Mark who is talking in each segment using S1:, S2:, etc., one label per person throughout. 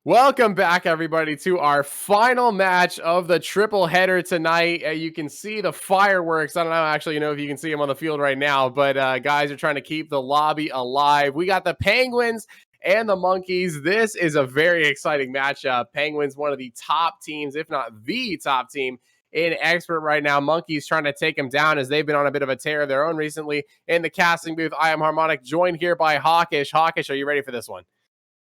S1: Welcome back, everybody, to our final match of the triple header tonight. You can see the fireworks. I don't know, actually, if you can see them on the field right now, but guys are trying to keep the lobby alive. We got the Penguins and the Monkeys. This is a very exciting matchup. Penguins, one of the top teams, if not the top team in expert right now. Monkeys trying to take them down as they've been on a bit of a tear of their own recently. In the casting booth, I am Harmonic, joined here by Hawkish. Hawkish, are you ready for this one?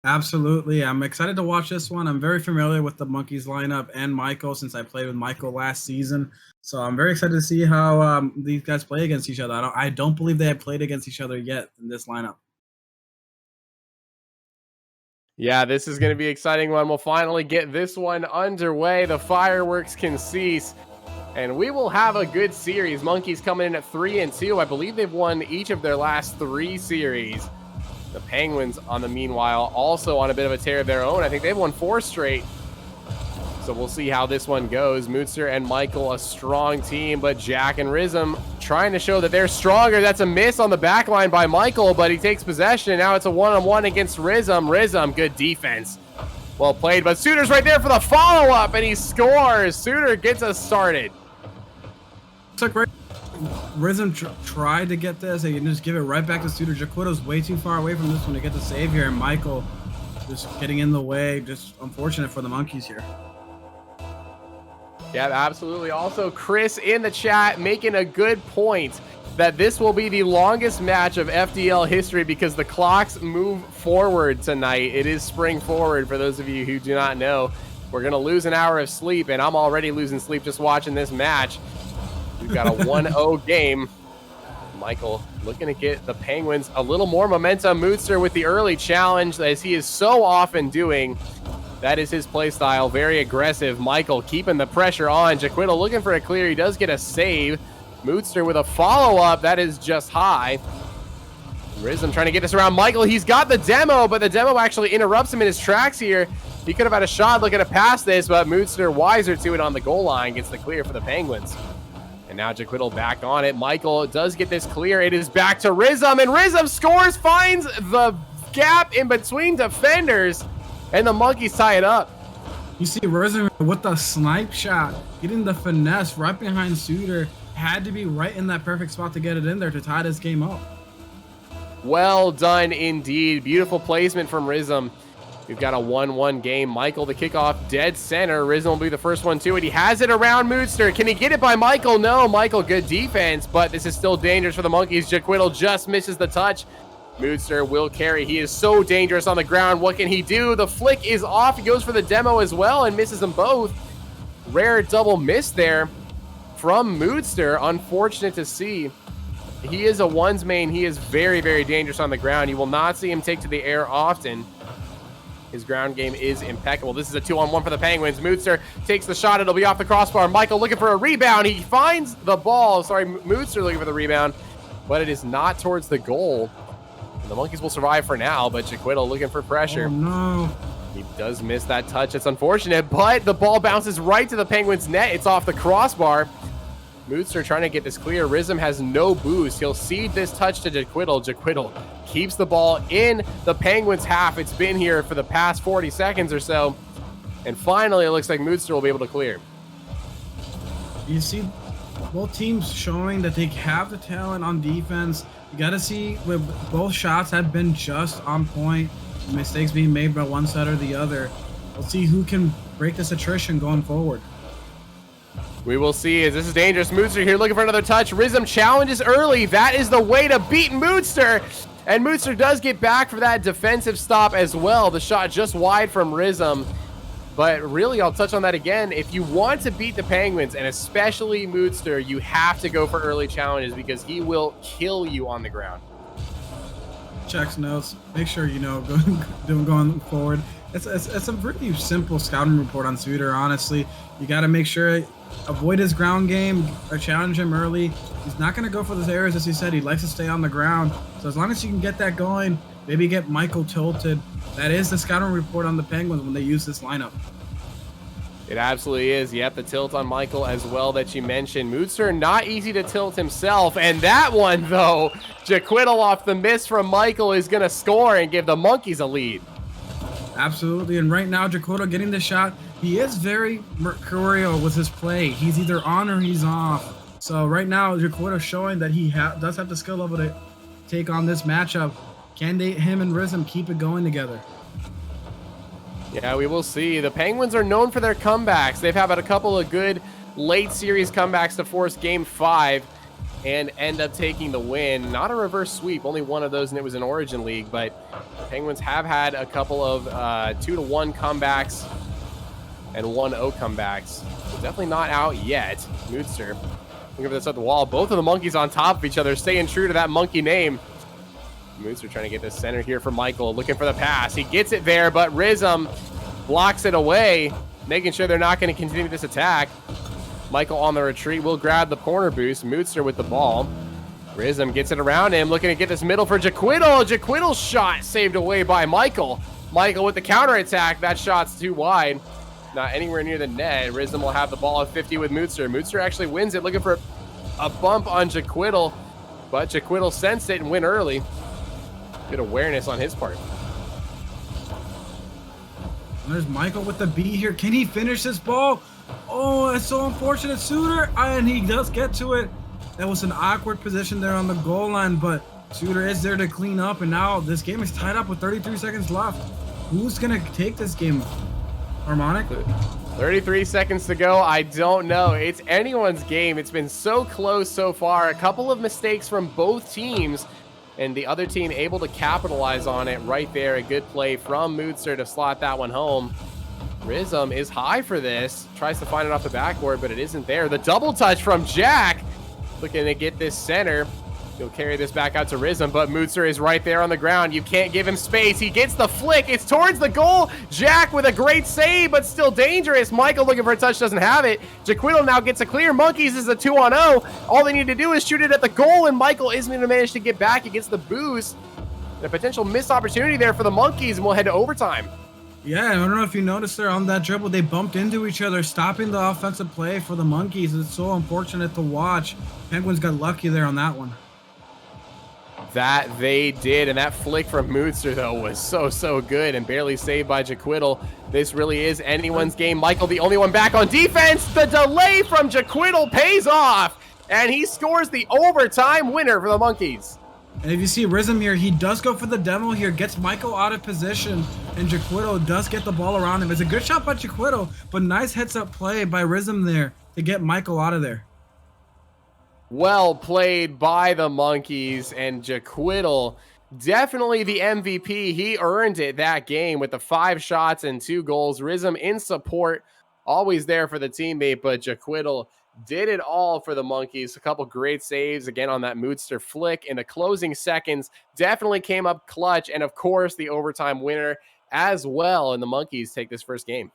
S2: Absolutely. I'm excited to watch this one. I'm very familiar with the Monkeys lineup and Michael since I played with Michael last season. So I'm very excited to see how these guys play against each other. I don't believe they have played against each other yet in this lineup.
S1: Yeah, this is going to be an exciting one. We'll finally get this one underway. The fireworks can cease, and we will have a good series. Monkeys coming in at 3-2. I believe they've won each of their last 3 series. The Penguins, on the meanwhile, also on a bit of a tear of their own. I think they've won 4 straight. So we'll see how this one goes. mdsooter and Michael, a strong team, but Jack and Risum trying to show that they're stronger. That's a miss on the back line by Michael, but he takes possession. Now it's a one-on-one against Risum. Risum, good defense. Well played, but Sooter's right there for the follow-up, and he scores. Sooter gets us started.
S2: Took great. Risum tried to get this. They can just give it right back to Sooter. jaquidle's way too far away from this one to get the save here, and Michael just getting in the way. Just unfortunate for the Monkeys here.
S1: Yeah, absolutely. Also, Chris in the chat making a good point that this will be the longest match of FDL history because the clocks move forward tonight. It is spring forward for those of you who do not know. We're going to lose an hour of sleep, and I'm already losing sleep just watching this match. We've got a 1-0 game. Michael looking to get the Penguins a little more momentum. mdsooter with the early challenge, as he is so often doing. That is his play style, very aggressive. Michael keeping the pressure on. jaquidle looking for a clear. He does get a save. mdsooter with a follow-up. That is just high. Risum trying to get this around Michael. He's got the demo, but the demo actually interrupts him in his tracks here. He could have had a shot looking to pass this, but mdsooter wiser to it on the goal line. Gets the clear for the Penguins. And now jaquidle back on it. Michael does get this clear. It is back to Risum, and Risum scores, finds the gap in between defenders, and the Monkeys tie it up.
S2: You see Risum with the snipe shot, getting the finesse right behind Sooter. Had to be right in that perfect spot to get it in there to tie this game up.
S1: Well done indeed. Beautiful placement from Risum. We've got a 1-1 game. Michael, the kickoff, dead center. Risum will be the first one to it. He has it around mdsooter. Can he get it by Michael? No. Michael, good defense, but this is still dangerous for the Monkeys. jaquidle just misses the touch. mdsooter will carry. He is so dangerous on the ground. What can he do? The flick is off. He goes for the demo as well and misses them both. Rare double miss there from mdsooter. Unfortunate to see. He is a ones main. He is very, very dangerous on the ground. You will not see him take to the air often. His ground game is impeccable. This is a 2-on-1 for the Penguins. mdsooter takes the shot. It'll be off the crossbar. Michael looking for a rebound. He finds the ball. Sorry, mdsooter looking for the rebound, but it is not towards the goal. And the Monkeys will survive for now, but jaquidle looking for pressure.
S2: Oh, no.
S1: He does miss that touch. It's unfortunate, but the ball bounces right to the Penguins' net. It's off the crossbar. mdsooter trying to get this clear. Risum has no boost. He'll cede this touch to jaquidle. jaquidle keeps the ball in the Penguins' half. It's been here for the past 40 seconds or so. And finally, it looks like mdsooter will be able to clear.
S2: You see both teams showing that they have the talent on defense. You got to see both shots have been just on point. Mistakes being made by one side or the other. We'll see who can break this attrition going forward.
S1: We will see as this is dangerous. mdsooter here looking for another touch. Risum challenges early. That is the way to beat mdsooter. And mdsooter does get back for that defensive stop as well. The shot just wide from Risum. But really, I'll touch on that again. If you want to beat the Penguins, and especially mdsooter, you have to go for early challenges because he will kill you on the ground.
S2: Checks notes. Make sure going forward. It's a pretty simple scouting report on Sooter, honestly. You got to make sure avoid his ground game or challenge him early. He's not going to go for those errors, as he said. He likes to stay on the ground. So as long as you can get that going, maybe get Michael tilted. That is the scouting report on the Penguins when they use this lineup.
S1: It absolutely is. Yep, the tilt on Michael as well that you mentioned. mdsooter not easy to tilt himself. And that one, though, jaquidle off the miss from Michael is going to score and give the Monkeys a lead.
S2: Absolutely, and right now jaquidle getting the shot. He is very mercurial with his play. He's either on or he's off. So right now jaquidle showing that he does have the skill level to take on this matchup. Can him and Risum keep it going together?
S1: Yeah, we will see. The Penguins are known for their comebacks. They've had a couple of good late series comebacks to force game 5 and end up taking the win. Not a reverse sweep, only one of those, and it was an Origin League, but the Penguins have had a couple of 2-1 comebacks and 1-0 comebacks. So definitely not out yet. Moodster looking for this at the wall. Both of the monkeys on top of each other, staying true to that monkey name. Moodster trying to get this center here for Michael, looking for the pass. He gets it there, but Risum blocks it away, making sure they're not going to continue this attack. Michael on the retreat will grab the corner boost. Moodster with the ball. Risum gets it around him, looking to get this middle for jaquidle. jaquidle's shot saved away by Michael. Michael with the counter attack. That shot's too wide. Not anywhere near the net. Risum will have the ball at 50 with Moodster. Moodster actually wins it, looking for a bump on jaquidle, but jaquidle sensed it and went early. Good awareness on his part.
S2: There's Michael with the B here. Can he finish this ball? Oh, it's so unfortunate. Suter, and he does get to it. That was an awkward position there on the goal line, but Suter is there to clean up, and now this game is tied up with 33 seconds left. Who's going to take this game? Harmonic?
S1: 33 seconds to go. I don't know. It's anyone's game. It's been so close so far. A couple of mistakes from both teams, and the other team able to capitalize on it right there. A good play from Moodster to slot that one home. Risum is high for this. Tries to find it off the backboard, but it isn't there. The double touch from Jack. Looking to get this center. He'll carry this back out to Risum, but Moodster is right there on the ground. You can't give him space. He gets the flick. It's towards the goal. Jack with a great save, but still dangerous. Michael looking for a touch, doesn't have it. jaquidle now gets a clear. Monkeys is a 2-on-0. All they need to do is shoot it at the goal, and Michael isn't going to manage to get back. He gets the boost. A potential missed opportunity there for the Monkeys, and we'll head to overtime.
S2: Yeah, I don't know if you noticed there on that dribble, they bumped into each other, stopping the offensive play for the Monkeys. It's so unfortunate to watch. Penguins got lucky there on that one.
S1: That they did, and that flick from Moodster, though, was so good and barely saved by jaquidle. This really is anyone's game. Michael, the only one back on defense. The delay from jaquidle pays off, and he scores the overtime winner for the Monkeys.
S2: And if you see Risum here, he does go for the demo here, gets Michael out of position, and jaquidle does get the ball around him. It's a good shot by jaquidle, but nice heads-up play by Risum there to get Michael out of there.
S1: Well played by the Monkeys, and jaquidle, definitely the MVP. He earned it that game with the 5 shots and 2 goals. Risum in support, always there for the teammate, but jaquidle did it all for the Monkeys. A couple great saves again on that Moodster flick in the closing seconds. Definitely came up clutch, and of course the overtime winner as well. And the Monkeys take this first game.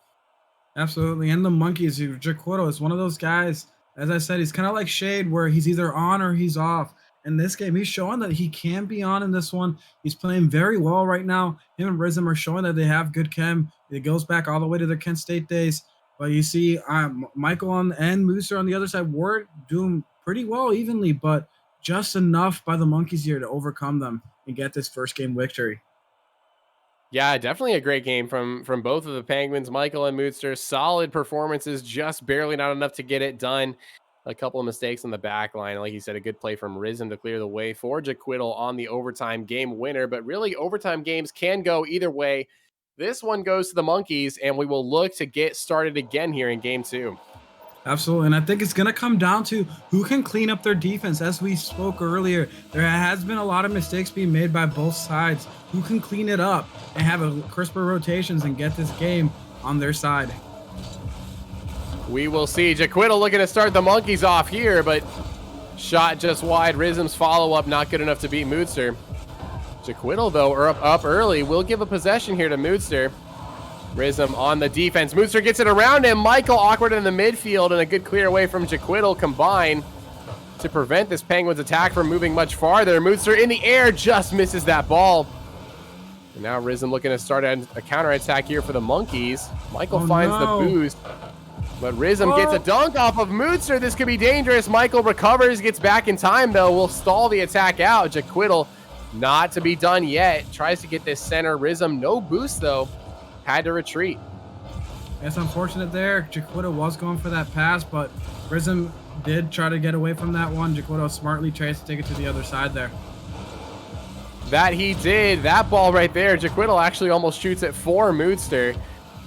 S2: Absolutely, and the Monkeys, jaquidle is one of those guys. As I said, he's kind of like Shade, where he's either on or he's off. In this game, he's showing that he can be on in this one. He's playing very well right now. Him and Risum are showing that they have good chem. It goes back all the way to their Kent State days. But you see, Michael and Moodster on the other side were doing pretty well evenly, but just enough by the Monkeys here to overcome them and get this first game victory.
S1: Yeah, definitely a great game from both of the Penguins. Michael and Moodster, solid performances, just barely not enough to get it done. A couple of mistakes on the back line. Like you said, a good play from Risum to clear the way for jaquidle on the overtime game winner. But really, overtime games can go either way. This one goes to the Monkeys, and we will look to get started again here in game 2.
S2: Absolutely, and I think it's going to come down to who can clean up their defense. As we spoke earlier, there has been a lot of mistakes being made by both sides. Who can clean it up and have a crisper rotations and get this game on their side?
S1: We will see. jaquidle looking to start the Monkeys off here, but shot just wide. Risum's follow-up not good enough to beat Moodster. jaquidle, though, are up early. We'll give a possession here to Moodster. Risum on the defense. Moodster gets it around him. Michael awkward in the midfield, and a good clear away from jaquidle combined to prevent this Penguins attack from moving much farther. Moodster in the air just misses that ball. And now Risum looking to start a counterattack here for the Monkeys. Michael finds the boost, but Risum gets a dunk off of Moodster. This could be dangerous. Michael recovers, gets back in time, though. Will stall the attack out. jaquidle not to be done yet. Tries to get this center. Risum, no boost, though. had to retreat.
S2: It's unfortunate there. jaquidle was going for that pass, but Risum did try to get away from that one. jaquidle smartly tries to take it to the other side there.
S1: That he did. That ball right there, jaquidle actually almost shoots it for mdsoooter.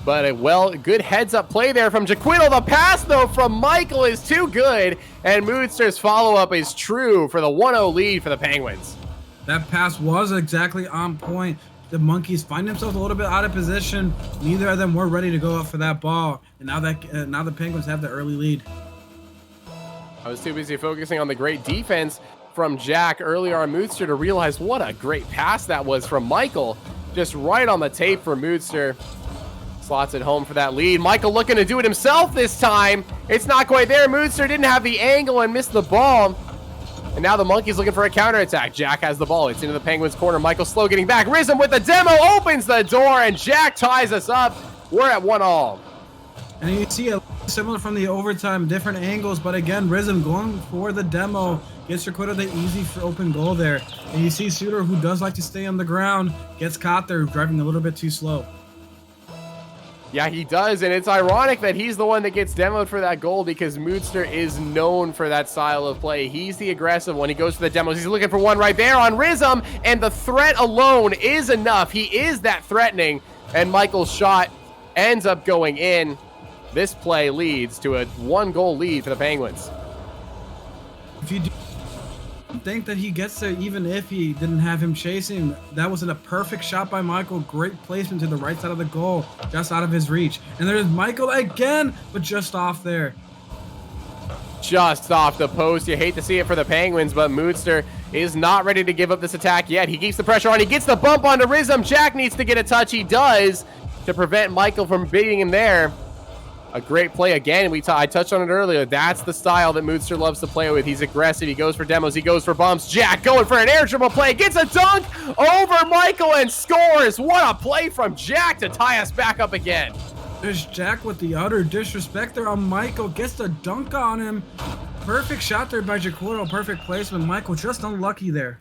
S1: But a good heads-up play there from jaquidle. The pass, though, from Michael is too good. And mdsooters follow-up is true for the 1-0 lead for the Penguins.
S2: That pass was exactly on point. The Monkeys find themselves a little bit out of position. Neither of them were ready to go up for that ball. And now the Penguins have the early lead.
S1: I was too busy focusing on the great defense from Jack earlier on mdsoooter to realize what a great pass that was from Michael. Just right on the tape for mdsoooter. Slots it home for that lead. Michael looking to do it himself this time. It's not quite there. mdsoooter didn't have the angle and missed the ball. And now the Monkeys looking for a counterattack. Jack has the ball. It's into the Penguins' corner. Michael slow getting back. Risum with the demo opens the door, and Jack ties us up. We're at 1-1.
S2: And you see a similar from the overtime, different angles, but again, Risum going for the demo. Gets jaquidle the easy for open goal there. And you see Sooter, who does like to stay on the ground, gets caught there driving a little bit too slow.
S1: Yeah, he does, and it's ironic that he's the one that gets demoed for that goal because mdsoooter is known for that style of play. He's the aggressive one. He goes for the demos. He's looking for one right there on Risum, and the threat alone is enough. He is that threatening, and Michael's shot ends up going in. This play leads to a 1-goal lead for the Penguins.
S2: If you do think that he gets there, even if he didn't have him chasing, that was a perfect shot by Michael. Great placement to the right side of the goal, just out of his reach. And there's Michael again, but just off there.
S1: Just off the post. You hate to see it for the Penguins, but mdsoooter is not ready to give up this attack yet. He keeps the pressure on. He gets the bump onto Risum. Jack needs to get a touch. He does, to prevent Michael from beating him there. A great play again. I touched on it earlier. That's the style that mdsoooter loves to play with. He's aggressive. He goes for demos. He goes for bumps. Jack going for an air dribble play. Gets a dunk over Michael and scores. What a play from Jack to tie us back up again.
S2: There's Jack with the utter disrespect there on Michael. Gets the dunk on him. Perfect shot there by jaquidle. Perfect placement. Michael just unlucky there.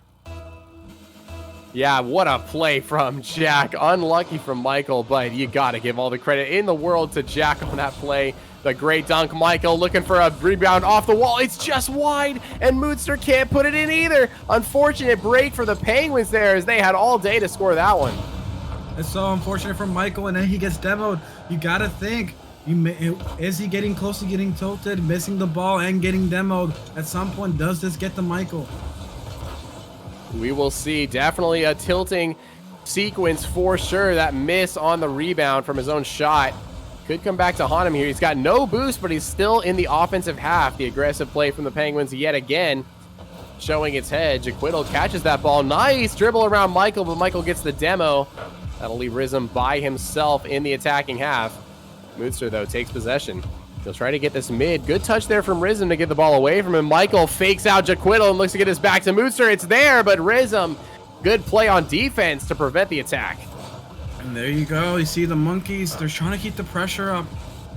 S1: Yeah, what a play from Jack. Unlucky from Michael, but you got to give all the credit in the world to Jack on that play. The great dunk. Michael looking for a rebound off the wall. It's just wide, and mdsoooter can't put it in either. Unfortunate break for the Penguins there, as they had all day to score that one.
S2: It's so unfortunate for Michael, and then he gets demoed. You got to think, is he getting close to getting tilted, missing the ball, and getting demoed? At some point, does this get to Michael?
S1: We will see. Definitely a tilting sequence for sure. That miss on the rebound from his own shot could come back to haunt him here. He's got no boost, but he's still in the offensive half. The aggressive play from the Penguins yet again showing its head. jaquidle catches that ball. Nice dribble around Michael, but Michael gets the demo. That'll leave Risum by himself in the attacking half. mdsoooter, though, takes possession. He'll try to get this mid. Good touch there from Risum to get the ball away from him. Michael fakes out jaquidle and looks to get his back to mdsoooter. It's there, but Risum, good play on defense to prevent the attack.
S2: And there you go. You see the Monkeys. They're trying to keep the pressure up.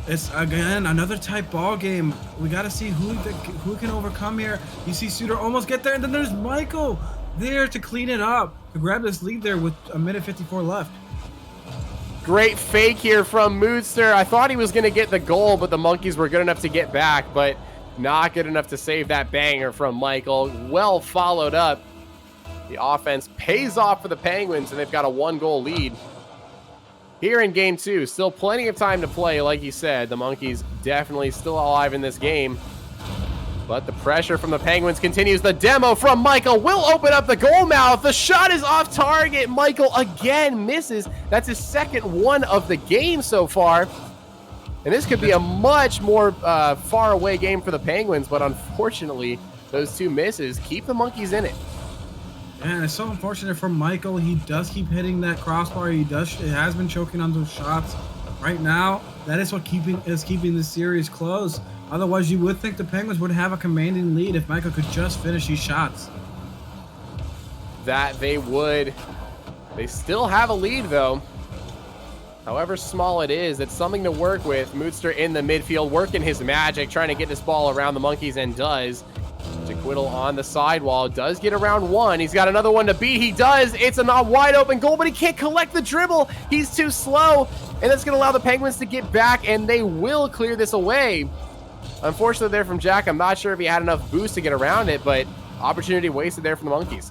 S2: It's, again, another tight ball game. We got to see who can overcome here. You see Sooter almost get there, and then there's Michael there to clean it up, to grab this lead there with 1:54 left.
S1: Great fake here from mdsoooter. I thought he was going to get the goal, but the Monkeys were good enough to get back, but not good enough to save that banger from Michael. Well followed up. The offense pays off for the Penguins, and they've got a 1-goal lead here in game 2. Still plenty of time to play, like you said. The Monkeys definitely still alive in this game. But the pressure from the Penguins continues. The demo from Michael will open up the goal mouth. The shot is off target. Michael again misses. That's his second one of the game so far. And this could be a much more far away game for the Penguins, but unfortunately, those two misses keep the Monkeys in it.
S2: And it's so unfortunate for Michael. He does keep hitting that crossbar. He has been choking on those shots. Right now, that is what is keeping this series close. Otherwise, you would think the Penguins would have a commanding lead if Michael could just finish these shots.
S1: That they would. They still have a lead, though. However small it is, it's something to work with. mdsoooter in the midfield, working his magic, trying to get this ball around the Monkeys, and does. jaquidle on the sidewall, does get around one. He's got another one to beat. He does. It's a not wide open goal, but he can't collect the dribble. He's too slow, and that's going to allow the Penguins to get back, and they will clear this away. Unfortunately there from Jack. I'm not sure if he had enough boost to get around it, but opportunity wasted there from the Monkeys.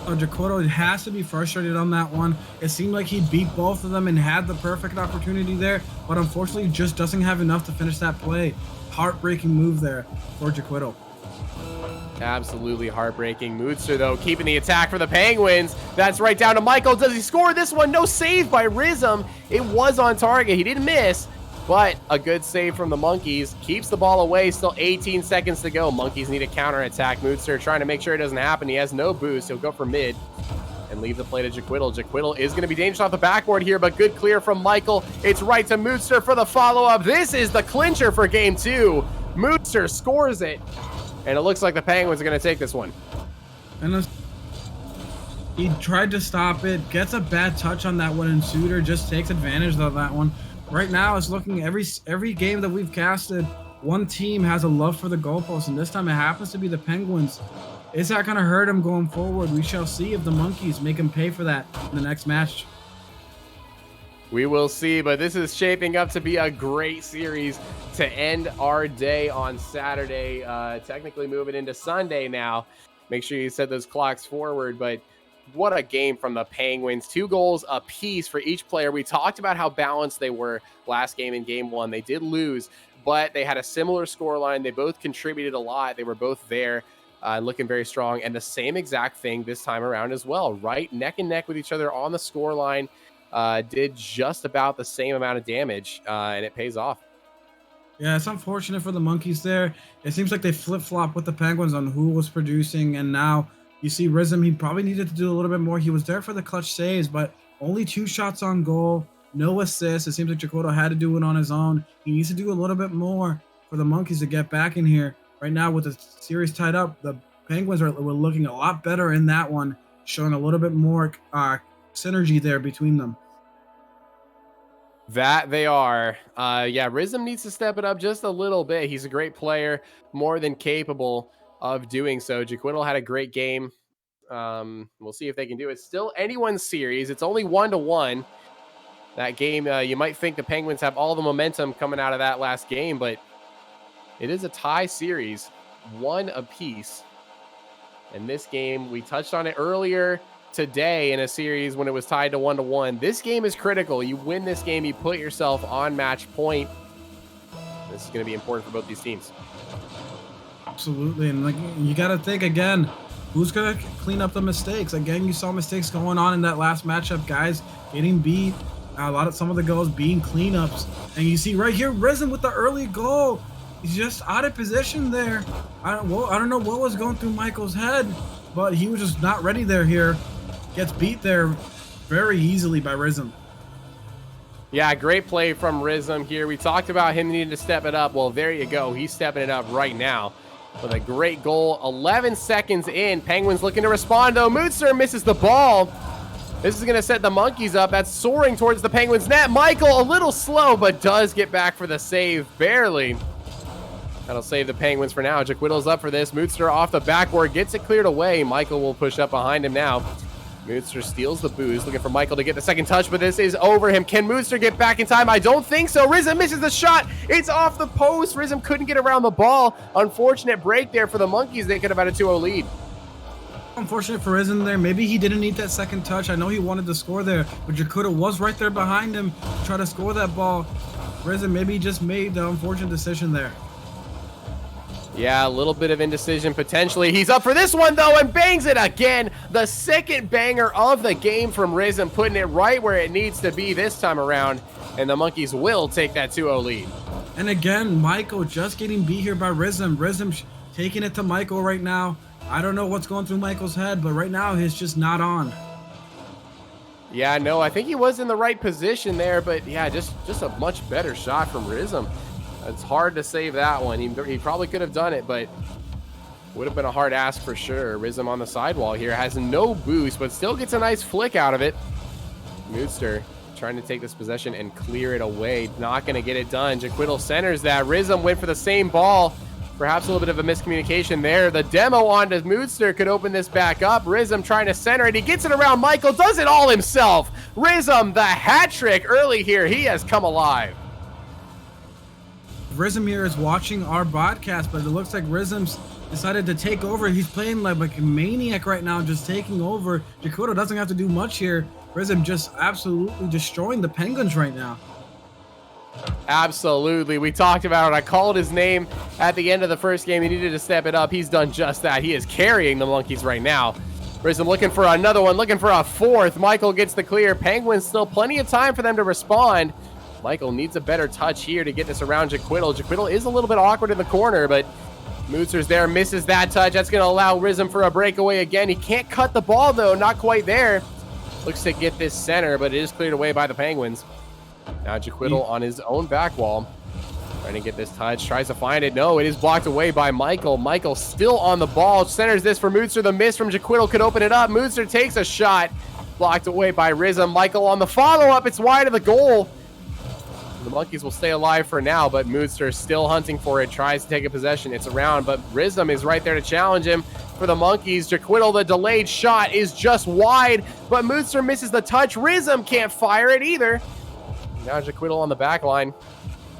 S2: jaquidle has to be frustrated on that one. It seemed like he beat both of them and had the perfect opportunity there, but unfortunately just doesn't have enough to finish that play. Heartbreaking move there for jaquidle.
S1: Absolutely heartbreaking. mdsooter, though, keeping the attack for the Penguins. That's right down to Michael. Does he score this one? No save by risum. It was on target. He didn't miss, but a good save from the Monkeys. Keeps the ball away. Still 18 seconds to go. Monkeys need a counterattack. mdsooter trying to make sure it doesn't happen. He has no boost. He'll go for mid and leave the play to jaquidle. jaquidle is going to be dangerous off the backboard here, but good clear from Michael. It's right to mdsooter for the follow-up. This is the clincher for game 2. mdsooter scores it, and it looks like the Penguins are going to take this one.
S2: And he tried to stop it, gets a bad touch on that one, and mdsooter just takes advantage of that one. Right now, it's looking every game that we've casted, one team has a love for the goalpost, and this time it happens to be the Penguins. Is that going to hurt him going forward? We shall see if the Monkeys make him pay for that in the next match.
S1: We will see, but this is shaping up to be a great series to end our day on Saturday. Technically moving into Sunday now. Make sure you set those clocks forward, but what a game from the Penguins. 2 goals apiece for each player. We talked about how balanced they were last game in game 1. They did lose, but they had a similar scoreline. They both contributed a lot. They were both there. Looking very strong, and the same exact thing this time around as well, right neck and neck with each other on the score line. Did just about the same amount of damage, and it pays off.
S2: Yeah, it's unfortunate for the Monkeys there. It seems like they flip-flop with the Penguins on who was producing, and now you see risum. He probably needed to do a little bit more. He was there for the clutch saves, but only 2 shots on goal, no assists. It seems like jaquidle had to do it on his own. He needs to do a little bit more for the Monkeys to get back in here. Right now, with the series tied up, the Penguins were looking a lot better in that one, showing a little bit more synergy there between them.
S1: That they are. Yeah, risum needs to step it up just a little bit. He's a great player, more than capable of doing so. jaquidle had a great game. We'll see if they can do it. Still anyone's series. It's only 1-1. That game, you might think the Penguins have all the momentum coming out of that last game, but it is a tie series, 1 apiece. And this game, we touched on it earlier today in a series when it was tied to 1-1. This game is critical. You win this game, you put yourself on match point. This is going to be important for both these teams.
S2: Absolutely, and like you got to think again, who's going to clean up the mistakes? Again, you saw mistakes going on in that last matchup, guys getting beat. Some of the goals being cleanups, and you see right here, risum with the early goal. He's just out of position there. I don't know what was going through Michael's head, but he was just not ready there here. Gets beat there very easily by risum.
S1: Yeah, great play from risum here. We talked about him needing to step it up. Well, there you go. He's stepping it up right now with a great goal. 11 seconds in. Penguins looking to respond, though. mdsooter misses the ball. This is going to set the Monkeys up. That's soaring towards the Penguins net. Michael, a little slow, but does get back for the save, barely. That'll save the Penguins for now. jaquidle's up for this. mdsooter off the backboard, gets it cleared away. Michael will push up behind him now. mdsooter steals the boost, looking for Michael to get the second touch, but this is over him. Can mdsooter get back in time? I don't think so. risum misses the shot. It's off the post. risum couldn't get around the ball. Unfortunate break there for the Monkeys. They could have had a 2-0 lead.
S2: Unfortunate for risum there. Maybe he didn't need that second touch. I know he wanted to score there, but jaquidle was right there behind him to try to score that ball. risum maybe just made the unfortunate decision there.
S1: Yeah, a little bit of indecision potentially. He's up for this one, though, and bangs it again. The second banger of the game from risum, putting it right where it needs to be this time around, and the Monkeys will take that 2-0 lead.
S2: And again, Michael just getting beat here by risum. risum taking it to Michael right now. I don't know what's going through Michael's head, but right now he's just not on.
S1: Yeah, no, I think he was in the right position there, but yeah, just a much better shot from risum. It's hard to save that one. He probably could have done it, but would have been a hard ask for sure. risum on the sidewall here has no boost, but still gets a nice flick out of it. mdsooter trying to take this possession and clear it away. Not going to get it done. jaquidle centers that. risum went for the same ball. Perhaps a little bit of a miscommunication there. The demo onto mdsooter could open this back up. Risum trying to center it. He gets it around Michael, does it all himself. Risum, the hat trick early here. He has come alive.
S2: Risum here is watching our broadcast, but it looks like Risum's decided to take over. He's playing like a maniac right now, just taking over. jaquidle doesn't have to do much here. Risum just absolutely destroying the Penguins right now.
S1: Absolutely. We talked about it. I called his name at the end of the first game. He needed to step it up. He's done just that. He is carrying the monkeys right now. Risum looking for another one, looking for a fourth. Michael gets the clear. Penguins still plenty of time for them to respond. Michael needs a better touch here to get this around jaquidle. jaquidle is a little bit awkward in the corner, but mdsooter's there, misses that touch. That's going to allow Risum for a breakaway again. He can't cut the ball, though. Not quite there. Looks to get this center, but it is cleared away by the Penguins. Now jaquidle on his own back wall. Trying to get this touch. Tries to find it. No, it is blocked away by Michael. Michael still on the ball. Centers this for mdsooter. The miss from jaquidle could open it up. mdsooter takes a shot. Blocked away by Risum. Michael on the follow-up. It's wide of the goal. The monkeys will stay alive for now, but mdsooter still hunting for it. Tries to take a possession. It's around, but Risum is right there to challenge him for the monkeys. jaquidle, the delayed shot is just wide, but mdsooter misses the touch. Risum can't fire it either. Now jaquidle on the back line.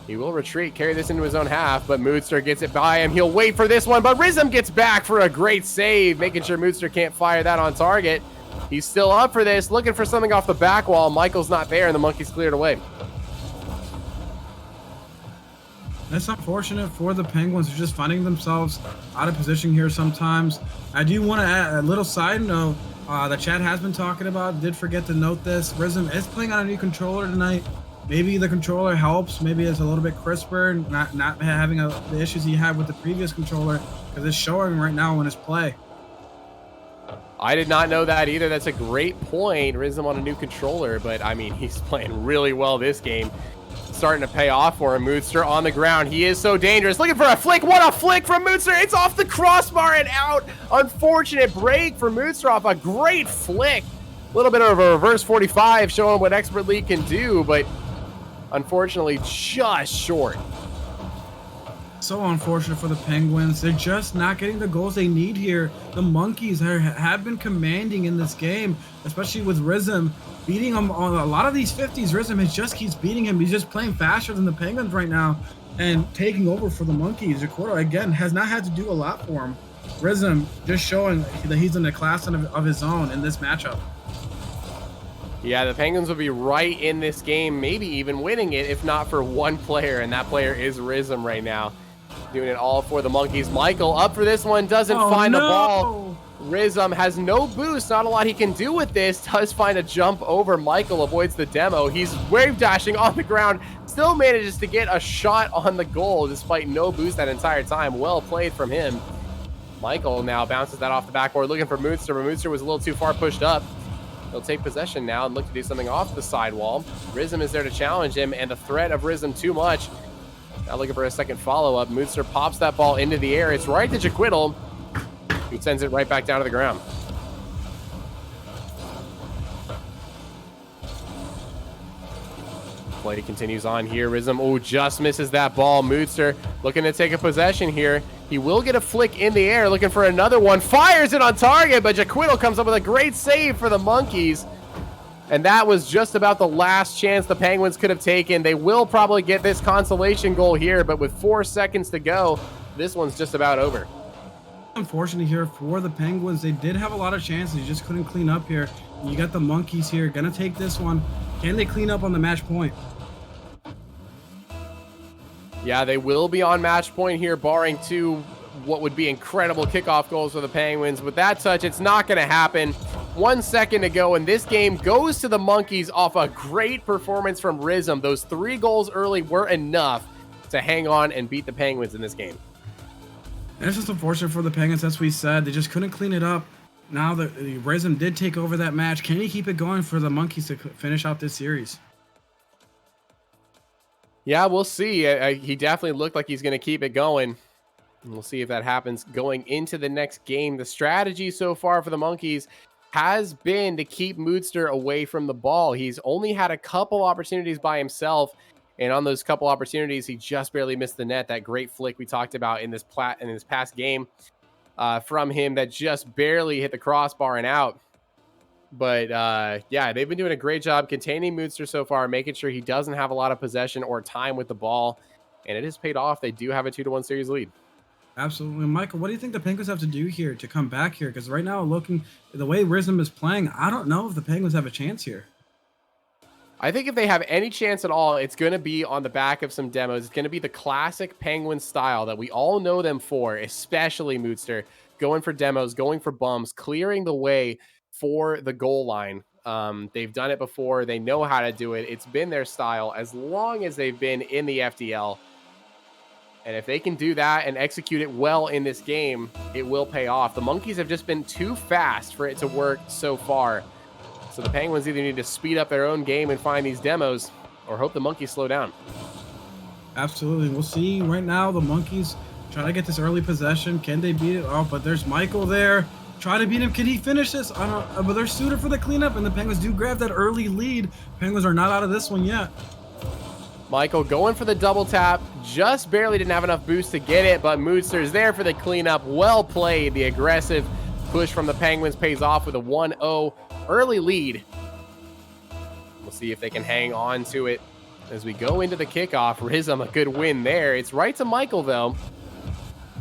S1: He will retreat, carry this into his own half, but mdsooter gets it by him. He'll wait for this one, but Risum gets back for a great save, making sure mdsooter can't fire that on target. He's still up for this, looking for something off the back wall. Michael's not there, and the monkeys cleared away.
S2: That's unfortunate for the Penguins. They're just finding themselves out of position here sometimes. I do want to add a little side note. The chat has been talking about, did forget to note this. Risum is playing on a new controller tonight. Maybe the controller helps. Maybe it's a little bit crisper, not having the issues he had with the previous controller, because it's showing right now in his play.
S1: I did not know that either. That's a great point. Risum on a new controller, but I mean, he's playing really well this game. Starting to pay off for him. mdsooter on the ground. He is so dangerous. Looking for a flick. What a flick from mdsooter. It's off the crossbar and out. Unfortunate break for mdsooter off a great flick. A little bit of a reverse 45 showing what Expert League can do, but unfortunately just short.
S2: So unfortunate for the Penguins. They're just not getting the goals they need here. The monkeys have been commanding in this game, especially with Risum beating him on a lot of these 50s. Risum just keeps beating him. He's just playing faster than the Penguins right now and taking over for the monkeys. jaquidle, again, has not had to do a lot for him. Risum just showing that he's in a class of his own in this matchup.
S1: Yeah, the Penguins will be right in this game, maybe even winning it, if not for one player, and that player is Risum right now. Doing it all for the monkeys. Michael up for this one, doesn't find the ball. Risum has no boost, not a lot he can do with this. Does find a jump over. Michael avoids the demo. He's wave dashing on the ground, still manages to get a shot on the goal despite no boost that entire time. Well played from him. Michael now bounces that off the backboard, looking for mdsooter, but mdsooter was a little too far pushed up. He'll take possession now and look to do something off the sidewall. Risum is there to challenge him, and the threat of Risum too much. Now looking for a second follow-up. mdsooter pops that ball into the air. It's right to jaquidle, who sends it right back down to the ground. Play continues on here. Risum, just misses that ball. mdsooter looking to take a possession here. He will get a flick in the air, looking for another one. Fires it on target, but jaquidle comes up with a great save for the monkeys. And that was just about the last chance the Penguins could have taken. They will probably get this consolation goal here, but with 4 seconds to go, this one's just about over.
S2: Unfortunately here for the Penguins, they did have a lot of chances. You just couldn't clean up here. You got the monkeys here, gonna take this one. Can they clean up on the match point?
S1: Yeah, they will be on match point here, barring two what would be incredible kickoff goals for the Penguins. With that touch, it's not going to happen. 1 second to go, and this game goes to the monkeys off a great performance from Risum. Those 3 goals early were enough to hang on and beat the Penguins in this game.
S2: And it's just unfortunate for the Penguins, as we said. They just couldn't clean it up. Now that Risum did take over that match, can he keep it going for the monkeys to finish out this series?
S1: Yeah, we'll see. He definitely looked like he's going to keep it going. And we'll see if that happens going into the next game. The strategy so far for the monkeys has been to keep mdsooter away from the ball. He's only had a couple opportunities by himself, And on those couple opportunities, he just barely missed the net. That great flick we talked about in this past game from him that just barely hit the crossbar and out. But yeah, they've been doing a great job containing Moodster so far, making sure he doesn't have a lot of possession or time with the ball. And it has paid off. They do have a 2-1 series lead.
S2: Absolutely. Michael, what do you think the Penguins have to do here to come back here? Because right now, looking the way Risum is playing, I don't know if the Penguins have a chance here.
S1: I think if they have any chance at all, it's going to be on the back of some demos. It's going to be the classic Penguin style that we all know them for, especially Moodster, going for demos, going for bumps, clearing the way for the goal line. They've done it before. They know how to do it. It's been their style as long as they've been in the FDL. And if they can do that and execute it well in this game, it will pay off. The Monkeys have just been too fast for it to work so far. So the Penguins either need to speed up their own game and find these demos or hope the Monkeys slow down.
S2: Absolutely. We'll see right now. The Monkeys try to get this early possession. Can they beat it? Oh, but there's Michael there. Try to beat him. Can he finish this? I don't know. But there's Suter for the cleanup, and the Penguins do grab that early lead. Penguins are not out of this one yet.
S1: Michael going for the double tap. Just barely didn't have enough boost to get it, but Moodster's there for the cleanup. Well played. The aggressive push from the Penguins pays off with a 1-0 early lead. We'll see if they can hang on to it as we go into the kickoff. Risum, a good win there. It's right to Michael, though.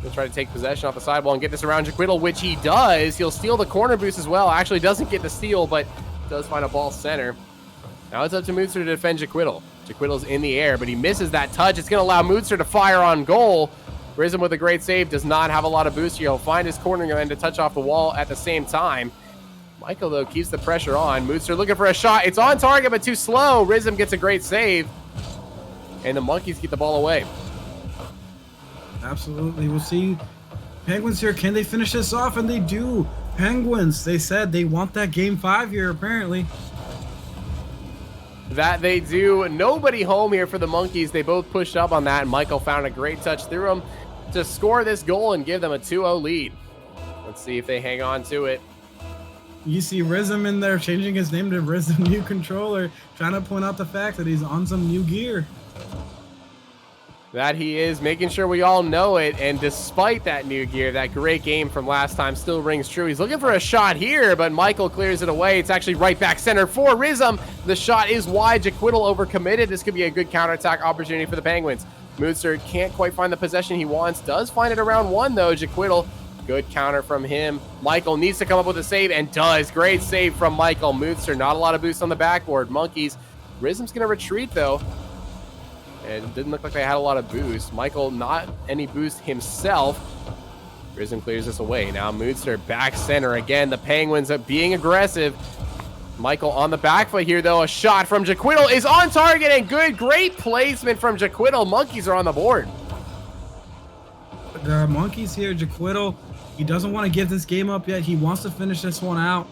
S1: He'll try to take possession off the sidewall and get this around jaquidle, which he does. He'll steal the corner boost as well. Actually doesn't get the steal, but does find a ball center. Now it's up to Moodster to defend jaquidle. jaquidle's in the air, but he misses that touch. It's going to allow Moodster to fire on goal. Risum with a great save. Does not have a lot of boost here. He'll find his corner and to touch off the wall at the same time. Michael, though, keeps the pressure on. Moodster looking for a shot. It's on target, but too slow. Risum gets a great save. And the Monkeys get the ball away.
S2: Absolutely. We'll see. Penguins here. Can they finish this off? And they do. Penguins, they said they want that game 5 here, apparently.
S1: That they do. Nobody home here for the Monkeys. They both pushed up on that, and Michael found a great touch through him to score this goal and give them a 2-0 lead. Let's see if they hang on to it.
S2: You see Risum in there changing his name to Risum New Controller, trying to point out the fact that he's on some new gear.
S1: That he is, making sure we all know it. And despite that new gear, that great game from last time still rings true. He's looking for a shot here, but Michael clears it away. It's actually right back center for Risum. The shot is wide. jaquidle overcommitted. This could be a good counterattack opportunity for the Penguins. Moodster can't quite find the possession he wants. Does find it around one, though. jaquidle, good counter from him. Michael needs to come up with a save and does. Great save from Michael. Moodster, not a lot of boost on the backboard. Monkeys. Risum's going to retreat, though. And it didn't look like they had a lot of boost. Michael, not any boost himself. Risum clears this away. Now Moodster back center again. The Penguins are being aggressive. Michael on the back foot here, though. A shot from jaquidle is on target and good. Great placement from jaquidle. Monkeys are on the board.
S2: The Monkeys here, jaquidle, he doesn't want to give this game up yet. He wants to finish this one out.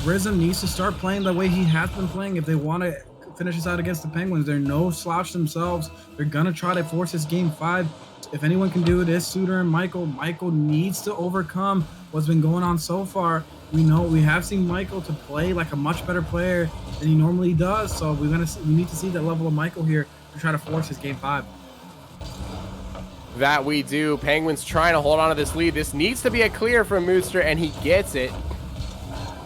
S2: Risum needs to start playing the way he has been playing if they want to finish this out against the Penguins. They're no slouch themselves. They're gonna try to force this game 5. If anyone can do it, it's Suter and Michael. Michael needs to overcome what's been going on so far. We know we have seen Michael to play like a much better player than he normally does. So we need to see that level of Michael here to try to force his game 5.
S1: That we do. Penguins trying to hold on to this lead. This needs to be a clear from Moodster, and he gets it.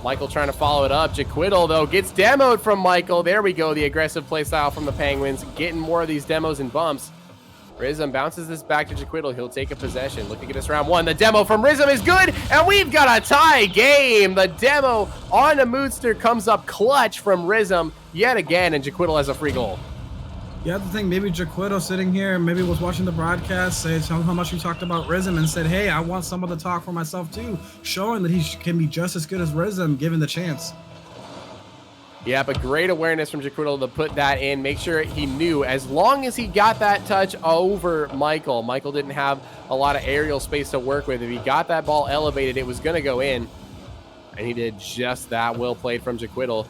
S1: Michael trying to follow it up. jaquidle, though, gets demoed from Michael. There we go. The aggressive play style from the Penguins. Getting more of these demos and bumps. Risum bounces this back to jaquidle. He'll take a possession. Looking at this round 1. The demo from Risum is good, and we've got a tie game. The demo on the Moodster comes up clutch from Risum yet again, and jaquidle has a free goal.
S2: You have to think maybe jaquidle sitting here, maybe was watching the broadcast, said how much we talked about Risum and said, hey, I want some of the talk for myself too, showing that he can be just as good as Risum given the chance.
S1: Yeah, but great awareness from jaquidle to put that in, make sure he knew as long as he got that touch over Michael. Michael didn't have a lot of aerial space to work with. If he got that ball elevated, it was going to go in. And he did just that. Well played from jaquidle.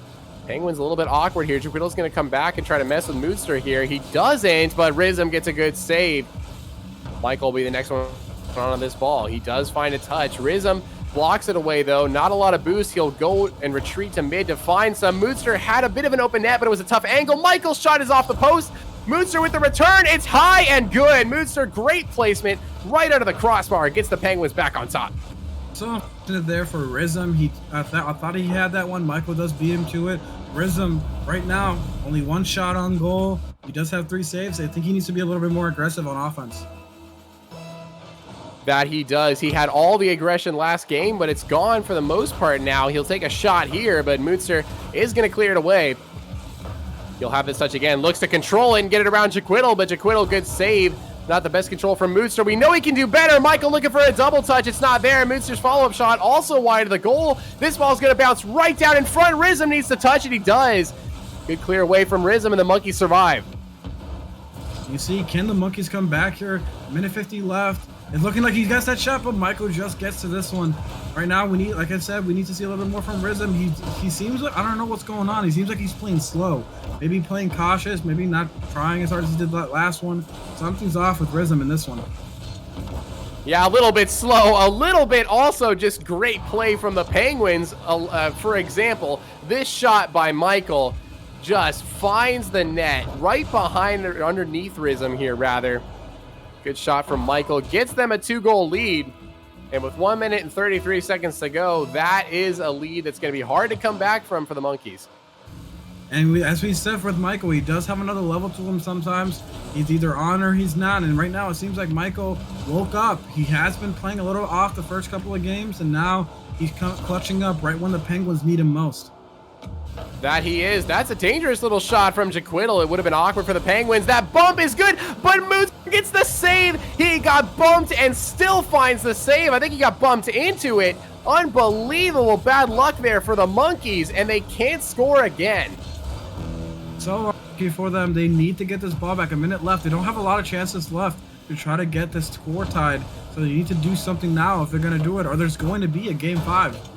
S1: Penguins a little bit awkward here. jaquidle's going to come back and try to mess with Moodster here. He doesn't, but Risum gets a good save. Michael will be the next one on this ball. He does find a touch. Risum blocks it away, though. Not a lot of boost. He'll go and retreat to mid to find some. Moodster had a bit of an open net, but it was a tough angle. Michael's shot is off the post. Moonster with the return. It's high and good. Moonster, great placement right under the crossbar. Gets the Penguins back on top.
S2: So unfortunate there for Risum. I thought he had that one. Michael does beat him to it. Risum right now only 1 shot on goal. He does have 3 saves. I think he needs to be a little bit more aggressive on offense.
S1: That he does. He had all the aggression last game, but it's gone for the most part now. He'll take a shot here, but Moonster is going to clear it away. He'll have this touch again. Looks to control it and get it around jaquidle, but jaquidle, good save. Not the best control from Moonster. We know he can do better. Michael looking for a double touch. It's not there. Moonster's follow-up shot also wide of the goal. This ball's going to bounce right down in front. Risum needs to touch it. He does. Good clear away from Risum, and the Monkeys survive.
S2: You see, can the Monkeys come back here? Minute 50 left. It's looking like he gets that shot, but Michael just gets to this one. Right now, we need, like I said, we need to see a little bit more from Risum. He seems like, I don't know what's going on. He seems like he's playing slow. Maybe playing cautious, maybe not trying as hard as he did that last one. Something's off with Risum in this one.
S1: Yeah, a little bit slow, a little bit also just great play from the Penguins. For example, this shot by Michael just finds the net right behind, or underneath Risum here, rather. Good shot from Michael, gets them a 2-goal lead. And with 1 minute and 33 seconds to go, that is a lead that's going to be hard to come back from for the Monkeys.
S2: And as we said with Michael, he does have another level to him sometimes. He's either on or he's not. And right now, it seems like Michael woke up. He has been playing a little off the first couple of games, and now he's clutching up right when the Penguins need him most.
S1: That he is. That's a dangerous little shot from jaquidle. It would have been awkward for the Penguins. That bump is good, but Moose gets the save. He got bumped and still finds the save. I think he got bumped into it. Unbelievable bad luck there for the Monkeys, and they can't score again.
S2: So lucky for them. They need to get this ball back. A minute left. They don't have a lot of chances left to try to get this score tied. So they need to do something now if they're going to do it, or there's going to be a game 5.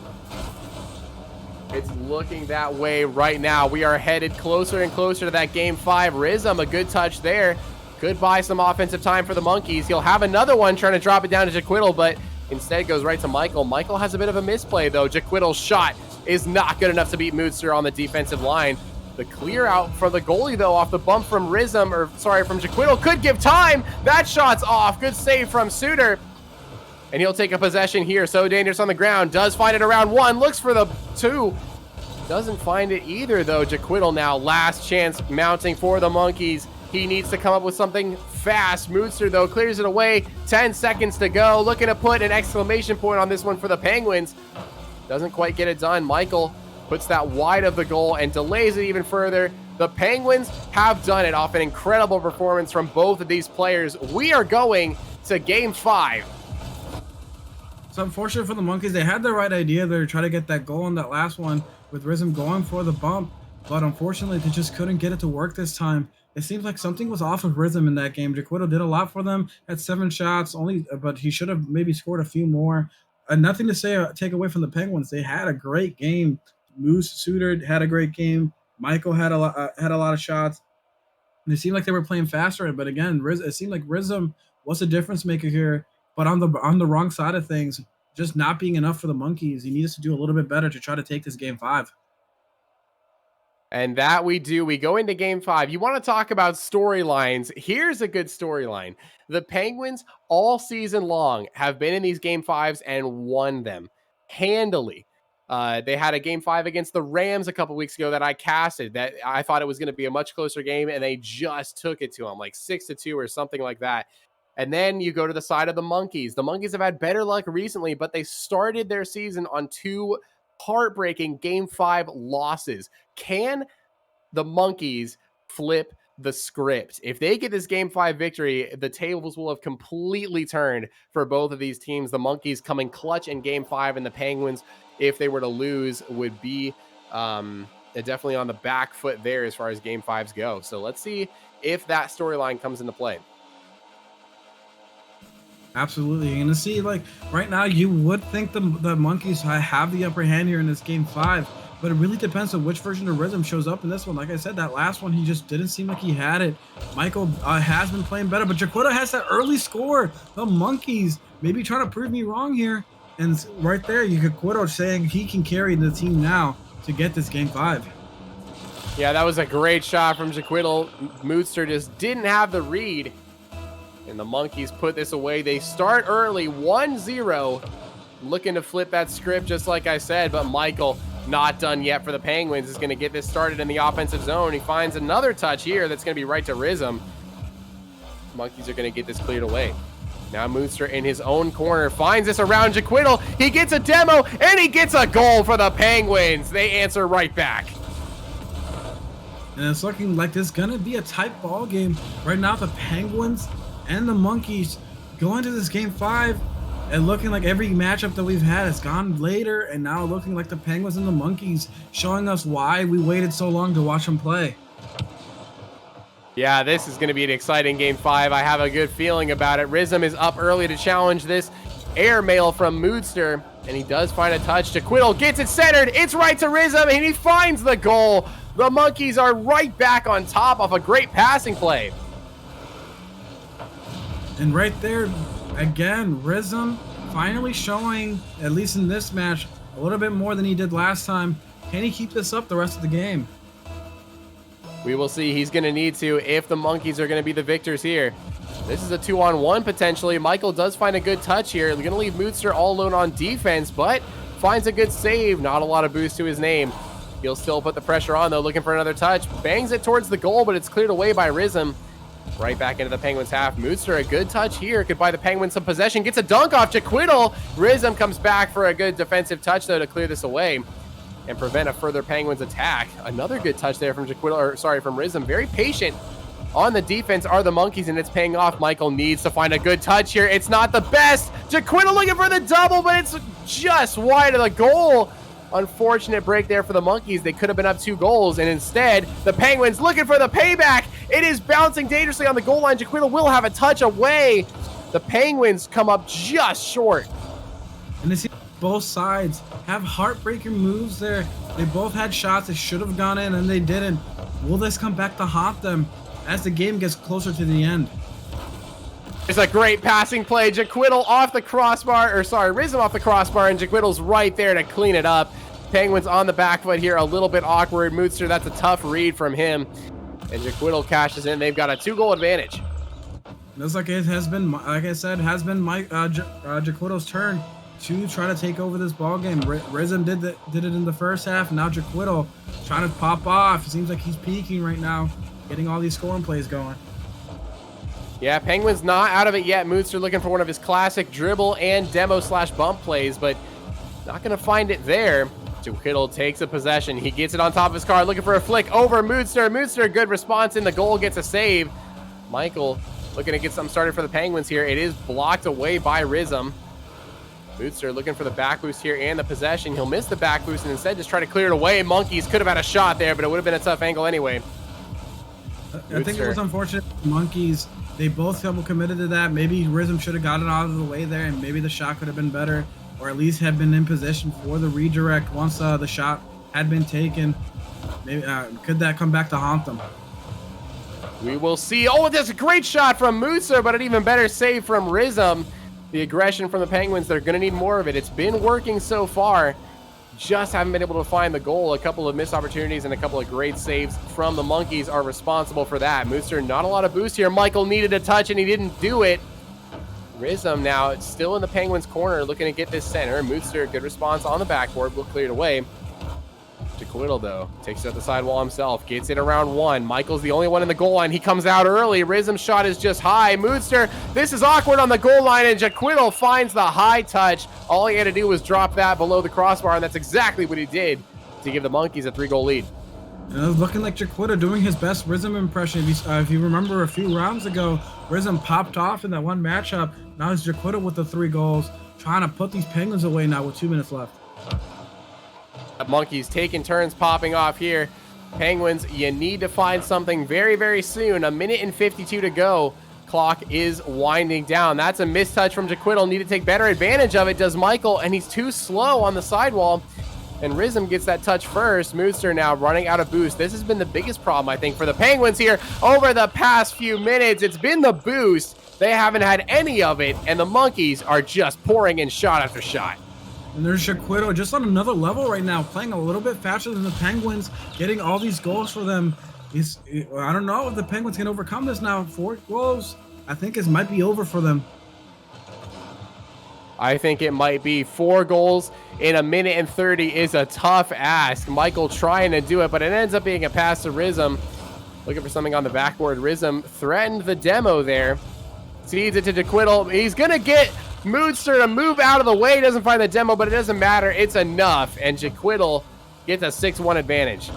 S1: It's looking that way right now. We are headed closer and closer to that game 5. Risum, a good touch there. Could buy some offensive time for the Monkeys. He'll have another one trying to drop it down to jaquidle, but instead it goes right to Michael. Michael has a bit of a misplay, though. jaquidle's shot is not good enough to beat Moonster on the defensive line. The clear out from the goalie, though, off the bump from Risum, or sorry, from jaquidle, could give time. That shot's off. Good save from Suter. And he'll take a possession here. So dangerous on the ground. Does find it around 1. Looks for the 2. Doesn't find it either, though. jaquidle now, last chance mounting for the Monkeys. He needs to come up with something fast. Moonster, though, clears it away. 10 seconds to go. Looking to put an exclamation point on this one for the Penguins. Doesn't quite get it done. Michael puts that wide of the goal and delays it even further. The Penguins have done it off an incredible performance from both of these players. We are going to game 5.
S2: It's unfortunate for the Monkeys. They had the right idea. They were trying to get that goal on that last one with Risum going for the bump, but unfortunately they just couldn't get it to work this time. It seems like something was off with Risum in that game. jaquidle did a lot for them, had 7 shots only, but he should have maybe scored a few more. Nothing to say take away from the Penguins. They had a great game. Moose Suter had a great game. Michael had a lot of shots. And it seemed like they were playing faster, but again, it seemed like Risum was a difference maker here. But on the wrong side of things, just not being enough for the Monkeys. He needs to do a little bit better to try to take this game 5.
S1: And that we do. We go into game 5. You want to talk about storylines? Here's a good storyline. The Penguins all season long have been in these game 5s and won them handily. They had a game 5 against the Rams a couple weeks ago that I casted, that I thought it was going to be a much closer game, and they just took it to them, like 6-2 or something like that. And then you go to the side of the Monkeys. The Monkeys have had better luck recently, but they started their season on 2 heartbreaking game 5 losses. Can the Monkeys flip the script? If they get this game 5 victory, the tables will have completely turned for both of these teams. The Monkeys coming clutch in game 5, and the Penguins, if they were to lose, would be definitely on the back foot there as far as game 5s go. So let's see if that storyline comes into play.
S2: Absolutely. You're going to see, like, right now, you would think the Monkeys have the upper hand here in this game 5, but it really depends on which version of Risum shows up in this one. Like I said, that last one, he just didn't seem like he had it. Michael has been playing better, but jaquidle has that early score. The Monkeys maybe trying to prove me wrong here. And right there, you could jaquidle saying he can carry the team now to get this game 5.
S1: Yeah, that was a great shot from jaquidle. Moodster just didn't have the read. And the monkeys put this away. They start early, 1-0. Looking to flip that script, just like I said, but Michael not done yet for the Penguins. Is going to get this started in the offensive zone. He finds another touch here that's going to be right to Risum. Monkeys are going to get this cleared away. Now Moodster in his own corner finds this around jaquidle. He gets a demo, and he gets a goal for the Penguins. They answer right back.
S2: And it's looking like there's going to be a tight ball game. Right now, the Penguins and the Monkeys go into this game 5 and looking like every matchup that we've had has gone later, and now looking like the Penguins and the Monkeys, showing us why we waited so long to watch them play.
S1: Yeah, this is going to be an exciting game 5. I have a good feeling about it. Risum is up early to challenge this airmail from Moodster, and he does find a touch. jaquidle gets it centered. It's right to Risum, and he finds the goal. The Monkeys are right back on top of a great passing play.
S2: And right there, again, Risum finally showing, at least in this match, a little bit more than he did last time. Can he keep this up the rest of the game?
S1: We will see. He's going to need to if the Monkeys are going to be the victors here. This is a 2-on-1 potentially. Michael does find a good touch here. Going to leave Moodster all alone on defense, but finds a good save. Not a lot of boost to his name. He'll still put the pressure on, though, looking for another touch. Bangs it towards the goal, but it's cleared away by Risum. Right back into the Penguins half. Moodster, a good touch here. Could buy the Penguins some possession. Gets a dunk off jaquidle. Risum comes back for a good defensive touch, though, to clear this away and prevent a further Penguins attack. Another good touch there from from Risum. Very patient on the defense are the Monkeys, and it's paying off. Michael needs to find a good touch here. It's not the best. jaquidle looking for the double, but it's just wide of the goal. Unfortunate break there for the Monkeys. They could have been up 2 goals, and instead, the Penguins looking for the payback. It is bouncing dangerously on the goal line. jaquidle will have a touch away. The Penguins come up just short.
S2: And they see both sides have heartbreaking moves there. They both had shots that should have gone in, and they didn't. Will this come back to haunt them as the game gets closer to the end?
S1: It's a great passing play. jaquidle off the crossbar, Risum off the crossbar, and jaquidle's right there to clean it up. Penguins on the back foot here, a little bit awkward. Moodster, that's a tough read from him. And jaquidle cashes in. They've got a 2-goal advantage.
S2: Looks like it has been, like I said, jaquidle's turn to try to take over this ball game. Risum did it in the first half. Now jaquidle trying to pop off. It seems like he's peaking right now, getting all these scoring plays going.
S1: Yeah, Penguins not out of it yet. Moodster looking for one of his classic dribble and demo/bump plays, but not going to find it there. jaquidle takes a possession. He gets it on top of his car, looking for a flick over Moodster. Moodster, good response in the goal, gets a save. Michael looking to get something started for the Penguins here. It is blocked away by Risum. Moodster looking for the back boost here and the possession. He'll miss the back boost and instead just try to clear it away. Monkeys could have had a shot there, but it would have been a tough angle anyway.
S2: I think it was unfortunate. Monkeys, they both double committed to that. Maybe Risum should have gotten out of the way there, and maybe the shot could have been better, or at least have been in position for the redirect once the shot had been taken. Maybe could that come back to haunt them?
S1: We will see. Oh, that's a great shot from Moodster, but an even better save from Risum. The aggression from the Penguins, they're going to need more of it. It's been working so far. Just haven't been able to find the goal. A couple of missed opportunities and a couple of great saves from the Monkeys are responsible for that. Moodster, not a lot of boost here. Michael needed a touch and he didn't do it. Risum now it's still in the Penguins corner looking to get this center. Moodster, good response on the backboard, will clear it away. jaquidle, though, takes it at the sidewall himself, gets it around 1. Michael's the only one in the goal line. He comes out early. Risum's shot is just high. Moodster, this is awkward on the goal line, and jaquidle finds the high touch. All he had to do was drop that below the crossbar, and that's exactly what he did to give the Monkeys a 3-goal lead.
S2: And it was looking like jaquidle doing his best Risum impression. If you remember a few rounds ago, Risum popped off in that one matchup. Now it's jaquidle with the 3 goals, trying to put these Penguins away now with 2 minutes left.
S1: Monkeys taking turns popping off here. Penguins, you need to find something very, very soon. 1:52 to go. Clock is winding down. That's a mistouch from jaquidle. Need to take better advantage of it, does Michael, and he's too slow on the sidewall. And Risum gets that touch first. Moodster now running out of boost. This has been the biggest problem, I think, for the Penguins here over the past few minutes. It's been the boost. They haven't had any of it, and the Monkeys are just pouring in shot after shot.
S2: And there's jaquidle just on another level right now, playing a little bit faster than the Penguins, getting all these goals for them. I don't know if the Penguins can overcome this now. 4 goals, I think it might be over for them.
S1: I think it might be 4 goals in a minute and 30 is a tough ask. Michael trying to do it, but it ends up being a pass to Risum. Looking for something on the backboard. Risum threatened the demo there. Seeds it to jaquidle. He's going to get Moodster to move out of the way. Doesn't find the demo, but it doesn't matter. It's enough, and jaquidle gets a 6-1 advantage.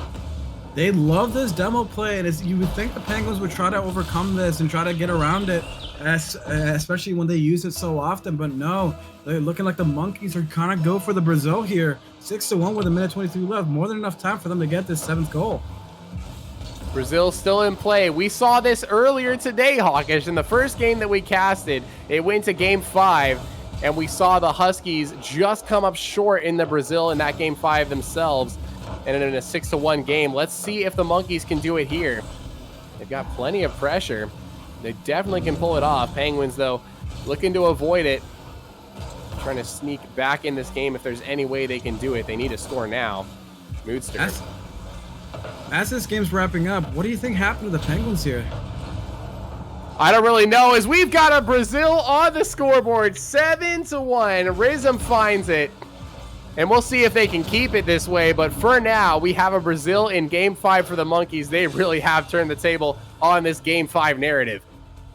S2: They love this demo play, and you would think the Penguins would try to overcome this and try to get around it, especially when they use it so often, but no. They're looking like the Monkeys are kind of go for the Brazil here. 6-1 with a minute 23 left. More than enough time for them to get this 7th goal.
S1: Brazil still in play. We saw this earlier today, Hawkish. In the first game that we casted, it went to game 5, and we saw the Huskies just come up short in the Brazil in that game 5 themselves, and in a 6-1 game. Let's see if the Monkeys can do it here. They've got plenty of pressure. They definitely can pull it off. Penguins, though, looking to avoid it. Trying to sneak back in this game if there's any way they can do it. They need to score now. Moodster.
S2: As this game's wrapping up, what do you think happened to the Penguins here?
S1: I don't really know, as we've got a Brazil on the scoreboard, 7-1. Risum finds it, and we'll see if they can keep it this way. But for now, we have a Brazil in game 5 for the Monkeys. They really have turned the table on this game 5 narrative.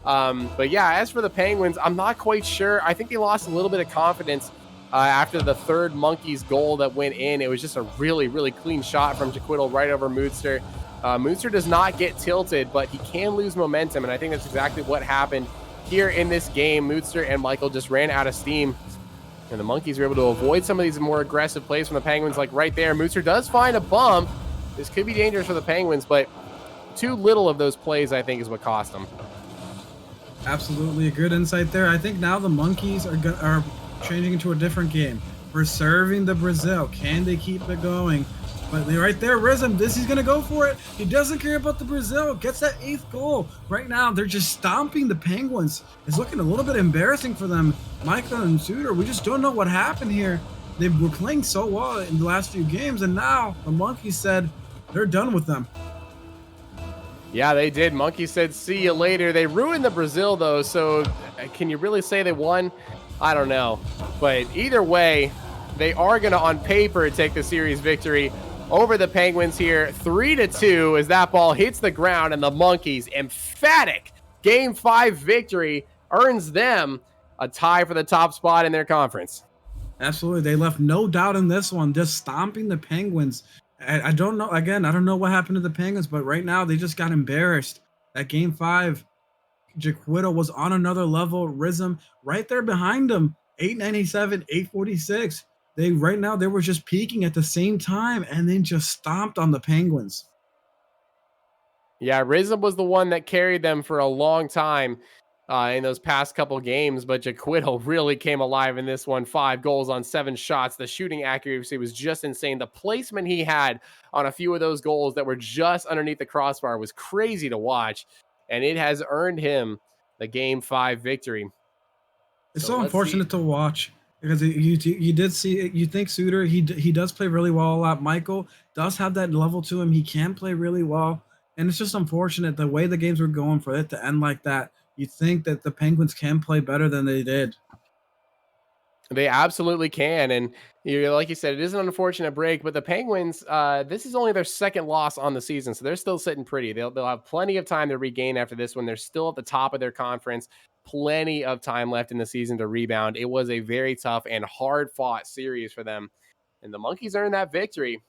S1: But yeah, as for the Penguins, I'm not quite sure. I think they lost a little bit of confidence after the 3rd Monkeys goal that went in. It was just a really, really clean shot from jaquidle right over Moodster. Moodster does not get tilted, but he can lose momentum, and I think that's exactly what happened here in this game. Moodster and Michael just ran out of steam, and the Monkeys were able to avoid some of these more aggressive plays from the Penguins, like right there. Moodster does find a bump. This could be dangerous for the Penguins, but too little of those plays, I think, is what cost them.
S2: Absolutely a good insight there. I think now the Monkeys are changing into a different game. Preserving the Brazil. Can they keep it going? But right there, Risum, he's going to go for it. He doesn't care about the Brazil. Gets that 8th goal. Right now, they're just stomping the Penguins. It's looking a little bit embarrassing for them. Michael and Suter, we just don't know what happened here. They were playing so well in the last few games, and now the Monkeys said they're done with them.
S1: Yeah, they did. Monkey said, see you later. They ruined the Brazil, though, so can you really say they won? I don't know. But either way, they are going to, on paper, take the series victory over the Penguins here. 3-2 as that ball hits the ground, and the Monkeys' emphatic Game 5 victory earns them a tie for the top spot in their conference.
S2: Absolutely. They left no doubt in this one, just stomping the Penguins. I don't know. Again, I don't know what happened to the Penguins, but right now they just got embarrassed. That game 5, jaquidle was on another level. Risum right there behind them, 897, 846. Right now they were just peaking at the same time and then just stomped on the Penguins.
S1: Yeah, Risum was the one that carried them for a long time in those past couple games, but jaquidle really came alive in this one. 5 goals on 7 shots. The shooting accuracy was just insane. The placement he had on a few of those goals that were just underneath the crossbar was crazy to watch, and it has earned him the Game 5 victory.
S2: It's so unfortunate to watch because you did see, you think Suter, he does play really well a lot. Michael does have that level to him. He can play really well, and it's just unfortunate the way the games were going for it to end like that. You think that the Penguins can play better than they did.
S1: They absolutely can, and like you said, it is an unfortunate break, but the Penguins, this is only their 2nd loss on the season, so they're still sitting pretty. They'll have plenty of time to regain after this one. They're still at the top of their conference. Plenty of time left in the season to rebound. It was a very tough and hard-fought series for them, and the Monkeys earned that victory,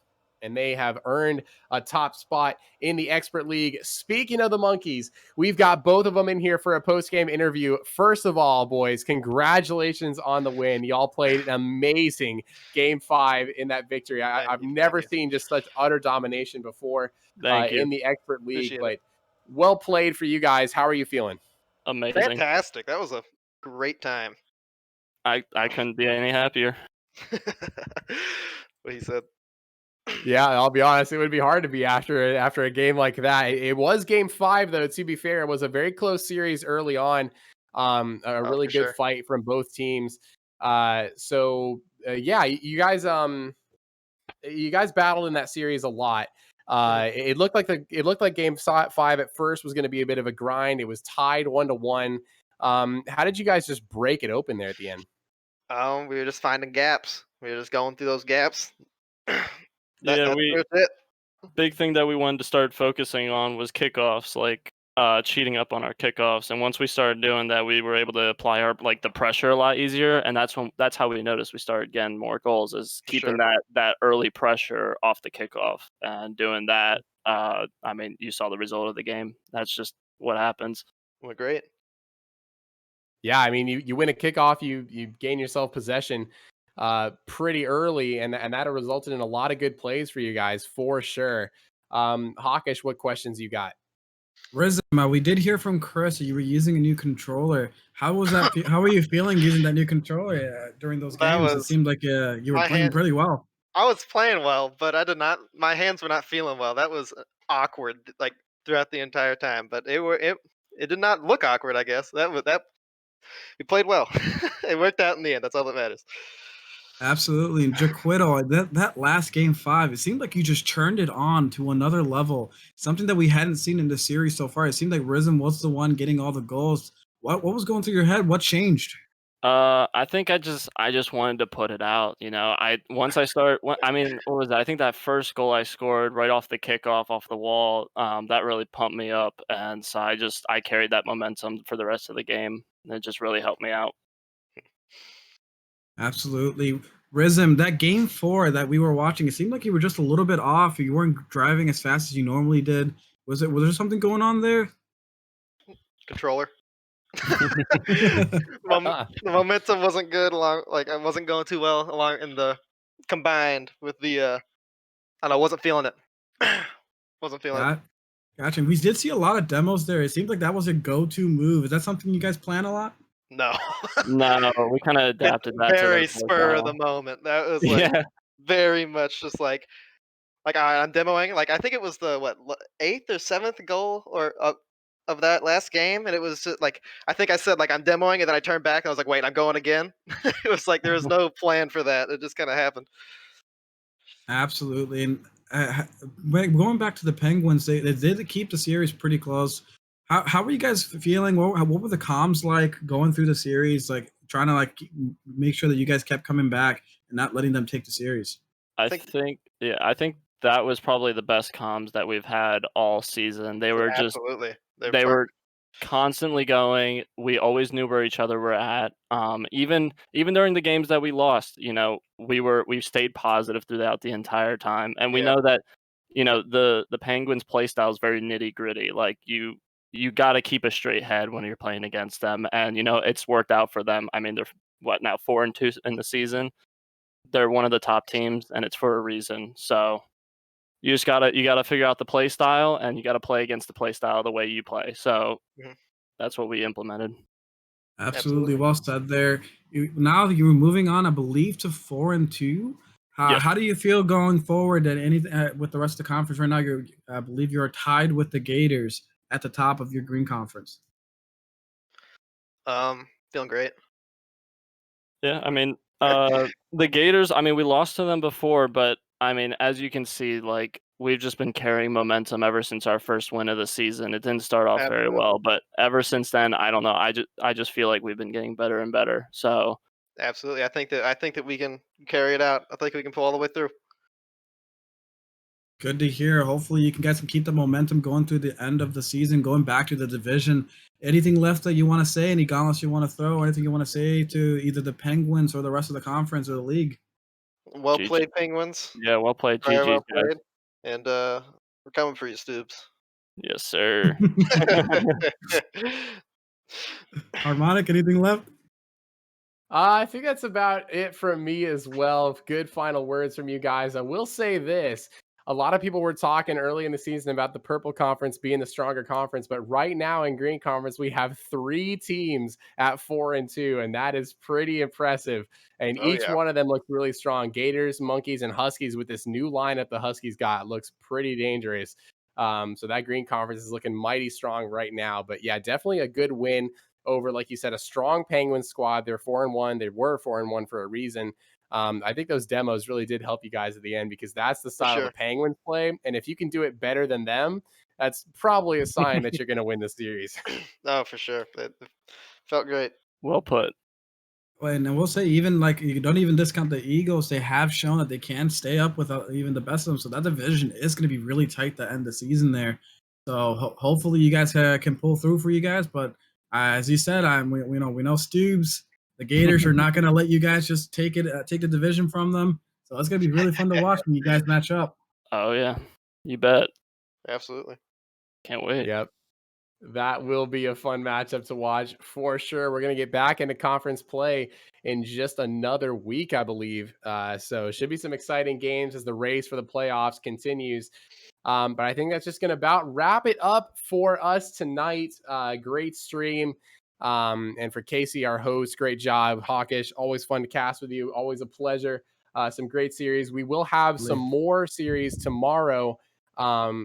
S1: and they have earned a top spot in the Expert League. Speaking of the Monkeys, we've got both of them in here for a post-game interview. First of all, boys, congratulations on the win. Y'all played an amazing Game 5 in that victory. I've never seen just such utter domination before in the Expert League, but well played for you guys. How are you feeling?
S3: Amazing.
S4: Fantastic. That was a great time.
S3: I couldn't be any happier.
S4: What he said.
S1: Yeah, I'll be honest. It would be hard to be after a game like that. It was Game 5, though. To be fair, it was a very close series early on. A really good fight from both teams. So yeah, you guys battled in that series a lot. It looked like game 5 at first was going to be a bit of a grind. It was tied 1-1. How did you guys just break it open there at the end?
S4: We were just finding gaps. We were just going through those gaps.
S3: Yeah,
S4: That's it.
S3: big thing that we wanted to start focusing on was kickoffs, like cheating up on our kickoffs. And once we started doing that, we were able to apply our the pressure a lot easier. And that's how we noticed we started getting more goals, is
S4: For
S3: keeping
S4: sure.
S3: that early pressure off the kickoff and doing that. I mean, you saw the result of the game. That's just what happens.
S4: We're great.
S1: Yeah, I mean, you win a kickoff, you gain yourself possession pretty early, and that resulted in a lot of good plays for you guys for sure. Hawkish, what questions you got?
S2: Risum, we did hear from Chris that you were using a new controller. How was that? How were you feeling using that new controller during those
S4: That
S2: games? It
S4: was
S2: seemed like you were
S4: my
S2: playing
S4: hand.
S2: pretty well.
S4: I was playing well, but I did not. My hands were not feeling well. That was awkward, like throughout the entire time. But it did not look awkward. I guess that we played well. It worked out in the end. That's all that matters.
S2: Absolutely. And jaquidle, that last game 5, it seemed like you just turned it on to another level. Something that we hadn't seen in the series so far. It seemed like Risum was the one getting all the goals. What was going through your head? What changed?
S3: I think I just wanted to put it out. I mean, what was that? I think that first goal I scored right off the kickoff off the wall, that really pumped me up, and so I carried that momentum for the rest of the game. And it just really helped me out.
S2: Absolutely. Rism, that game 4 that we were watching, it seemed like you were just a little bit off. You weren't driving as fast as you normally did. Was there something going on there?
S4: Controller. The momentum wasn't good along. Like I wasn't going too well along in the combined with the. I don't know. Wasn't feeling it. Wasn't feeling it.
S2: Gotcha. We did see a lot of demos there. It seemed like that was a go-to move. Is that something you guys plan a lot?
S4: No.
S3: No, we kind of
S4: It's
S3: adapted that to their
S4: very spur of the
S3: profile.
S4: moment. That was like
S3: Yeah,
S4: very much just like I'm demoing. Like I think it was the eighth or seventh goal or of that last game, and it was just, like I think I said like I'm demoing, and then I turned back and I was like, wait, I'm going again. It was like there was no plan for that. It just kind of happened.
S2: Absolutely. And going back to the Penguins, they did keep the series pretty close. How were you guys feeling? What were the comms like going through the series? Like trying to make sure that you guys kept coming back and not letting them take the series.
S3: I
S4: think
S3: think I think that was probably the best comms that we've had all season. They were
S4: Yeah,
S3: just
S4: absolutely. They were
S3: they
S4: perfect.
S3: were constantly going. We always knew where each other were at. Even during the games that we lost, we stayed positive throughout the entire time, and we
S4: Yeah.
S3: know that the Penguins play style is very nitty gritty. Like you got to keep a straight head when you're playing against them, and it's worked out for them. I mean, they're what now 4-2 in the season. They're one of the top teams, and it's for a reason. So you gotta figure out the play style, and you gotta play against the play style the way you play. So
S4: Mhm.
S3: that's what we implemented.
S2: Absolutely,
S4: Absolutely.
S2: well said there. Now you're moving on, I believe, to 4-2.
S3: Yes,
S2: How do you feel going forward and anything with the rest of the conference right now? I believe you're tied with the Gators at the top of your Green Conference.
S4: Feeling great.
S3: yeah. I mean, the Gators. I mean, we lost to them before, but I mean, as you can see, like we've just been carrying momentum ever since our first win of the season. It didn't start off very
S4: Absolutely.
S3: well, but ever since then, I don't know. I just feel like we've been getting better and better. So
S4: Absolutely. I think that we can carry it out. I think we can pull all the way through.
S2: Good to hear. Hopefully, you guys can keep the momentum going through the end of the season, going back to the division. Anything left that you want to say? Any gauntlets you want to throw? Anything you want to say to either the Penguins or the rest of the conference or the league?
S4: Well
S3: GG.
S4: played, Penguins.
S3: Yeah, well played,
S4: Very
S3: GG's
S4: well
S3: guys.
S4: played. And we're coming for you, Stoops.
S3: Yes, sir.
S2: Harmonic, anything left?
S1: I think that's about it from me as well. Good final words from you guys. I will say this. A lot of people were talking early in the season about the Purple Conference being the stronger conference, but right now in Green Conference, we have 3 teams at 4-2, and that is pretty impressive. And
S4: Oh
S1: each
S4: yeah.
S1: one of them looks really strong. Gators, Monkeys, and Huskies with this new lineup the Huskies got looks pretty dangerous. So that Green Conference is looking mighty strong right now. But yeah, definitely a good win over, like you said, a strong Penguins squad. They're 4-1. They were 4-1 for a reason. I think those demos really did help you guys at the end because that's the
S4: For
S1: style the
S4: sure.
S1: Penguins play. And if you can do it better than them, that's probably a sign that you're going to win the series.
S4: No, for sure. It felt great.
S3: Well put.
S2: And I will say, even like you don't even discount the Eagles. They have shown that they can stay up with even the best of them. So that division is going to be really tight to end the season there. So hopefully you guys can pull through for you guys. But as you said, we know Stubes. The Gators are not going to let you guys just take the division from them. So it's going to be really fun to watch when you guys match up.
S3: Oh yeah, you bet.
S4: Absolutely.
S3: Can't wait.
S1: Yep. That will be a fun matchup to watch for sure. We're going to get back into conference play in just another week, I believe. So it should be some exciting games as the race for the playoffs continues. But I think that's just going to about wrap it up for us tonight. Great stream. And for Casey, our host, great job. Hawkish, always fun to cast with you. Always a pleasure. Some great series. We will have some more series tomorrow.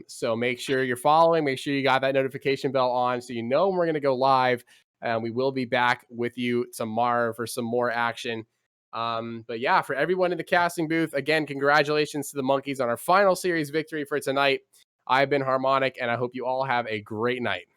S1: So make sure you're following, make sure you got that notification bell on so you know when we're going to go live. And we will be back with you tomorrow for some more action. But yeah, for everyone in the casting booth, again, congratulations to the Monkeys on our final series victory for tonight. I've been Harmonic, and I hope you all have a great night.